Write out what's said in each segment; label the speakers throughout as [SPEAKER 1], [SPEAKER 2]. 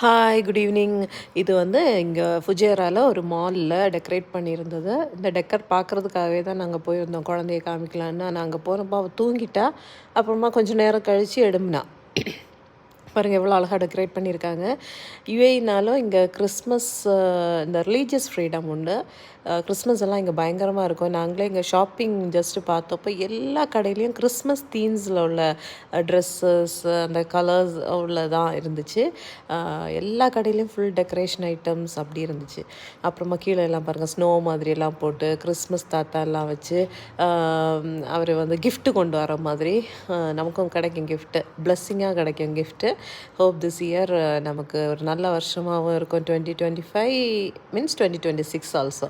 [SPEAKER 1] Hi good evening. இது வந்து இங்கே ஃபுஜேராவில் ஒரு மாலில் டெக்கரேட் பண்ணியிருந்தது. இந்த டெக்கர் பார்க்குறதுக்காகவே தான் நாங்கள் போயிருந்தோம், குழந்தைய காமிக்கலான்னு. நாங்கள் போகிறப்போ அவள் தூங்கிட்டா. அப்புறமா கொஞ்சம் நேரம் கழித்து எடுமினா. பாருங்கள் எவ்வளோ அழகாக டெக்கரேட் பண்ணியிருக்காங்க. யுஏஇனாலும் இங்கே கிறிஸ்மஸ் இந்த ரிலீஜியஸ் ஃப்ரீடம் உண்டு. கிறிஸ்மஸ் எல்லாம் இங்கே பயங்கரமாக இருக்கும். நாங்களே இங்கே ஷாப்பிங் ஜஸ்ட்டு பார்த்தப்போ எல்லா கடையிலையும் கிறிஸ்மஸ் தீம்ஸில் உள்ள ட்ரெஸ்ஸஸ், அந்த கலர்ஸ் தான் இருந்துச்சு. எல்லா கடையிலையும் ஃபுல் டெக்கரேஷன் ஐட்டம்ஸ் அப்படி இருந்துச்சு. அப்புறமா கீழே எல்லாம் பாருங்கள் ஸ்னோ மாதிரியெல்லாம் போட்டு கிறிஸ்மஸ் தாத்தா எல்லாம் வச்சு அவர் வந்து கிஃப்ட்டு கொண்டு வர மாதிரி நமக்கும் கிடைக்கும் கிஃப்ட்டு, பிளெஸ்ஸிங்காக கிடைக்கும் கிஃப்ட்டு. ஹோப் திஸ் இயர் நமக்கு ஒரு நல்ல வருஷமாகவும் இருக்கும். 2025 மீன்ஸ் 2026 ஆல்சோ.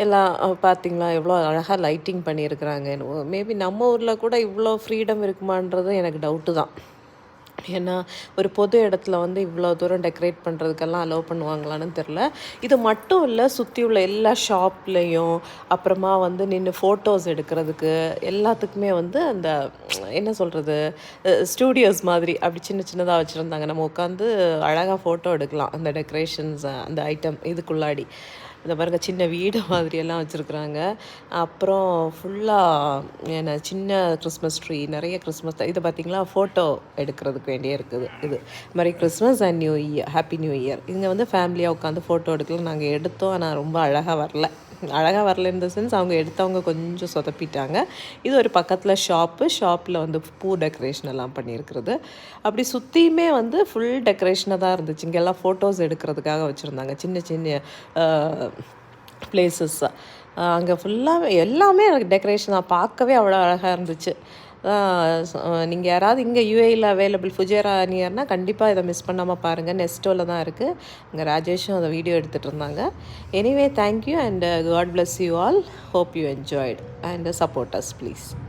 [SPEAKER 1] எல்லாம் பார்த்திங்களா எவ்வளோ அழகாக லைட்டிங் பண்ணியிருக்கிறாங்க. மேபி நம்ம ஊரில் கூட இவ்வளோ ஃப்ரீடம் இருக்குமான்றது எனக்கு டவுட்டு தான். ஏன்னா ஒரு பொது இடத்துல வந்து இவ்வளோ தூரம் டெக்கரேட் பண்ணுறதுக்கெல்லாம் அலோவ் பண்ணுவாங்களான்னு தெரில. இது மட்டும் இல்லை, சுற்றி உள்ள எல்லா ஷாப்லேயும் அப்புறமா வந்து நின்று ஃபோட்டோஸ் எடுக்கிறதுக்கு எல்லாத்துக்குமே வந்து அந்த என்ன சொல்கிறது, ஸ்டூடியோஸ் மாதிரி அப்படி சின்ன சின்னதாக வச்சுருந்தாங்க. நம்ம உட்காந்து அழகாக ஃபோட்டோ எடுக்கலாம் அந்த டெக்கரேஷன்ஸ், அந்த ஐட்டம் இதுக்குள்ளாடி. இந்த பாருங்க சின்ன வீடு மாதிரியெல்லாம் வச்சுருக்குறாங்க. அப்புறம் ஃபுல்லாக என்ன சின்ன கிறிஸ்மஸ் ட்ரீ, நிறைய கிறிஸ்மஸ் இது பார்த்திங்களா ஃபோட்டோ எடுக்கிறதுக்கு வேண்டியே இருக்குது. இது மாதிரி Christmas and new year, happy new year. இங்கே வந்து ஃபேமிலியாக உட்காந்து ஃபோட்டோ எடுக்கலாம். நாங்கள் எடுத்தோம், ஆனால் ரொம்ப அழகாக வரல இந்த சென்ஸ். அவங்க எடுத்தவங்க கொஞ்சம் சொதப்பிட்டாங்க. இது ஒரு பக்கத்தில் ஷாப்பில் வந்து பூ டெக்கரேஷன் எல்லாம் பண்ணியிருக்கிறது. அப்படி சுற்றியுமே வந்து ஃபுல் டெக்கரேஷனாக தான் இருந்துச்சு. இங்கெல்லாம் ஃபோட்டோஸ் எடுக்கிறதுக்காக வச்சுருந்தாங்க சின்ன சின்ன பிளேசஸ்ஸாக. அங்கே ஃபுல்லாகவே எல்லாமே டெக்கரேஷனாக பார்க்கவே அவ்வளோ அழகாக இருந்துச்சு. நீங்கள் யாராவது இங்கே யூஏயில் அவைலபிள் ஃபுஜேரா நியர்னால் கண்டிப்பாக இதை மிஸ் பண்ணாமல் பாருங்கள். நெஸ்டோவில் தான் இருக்குது. இங்கே ராஜேஷும் அதை வீடியோ எடுத்துகிட்டு இருந்தாங்க. Anyway thank you and God bless you all. Hope you enjoyed and support us please.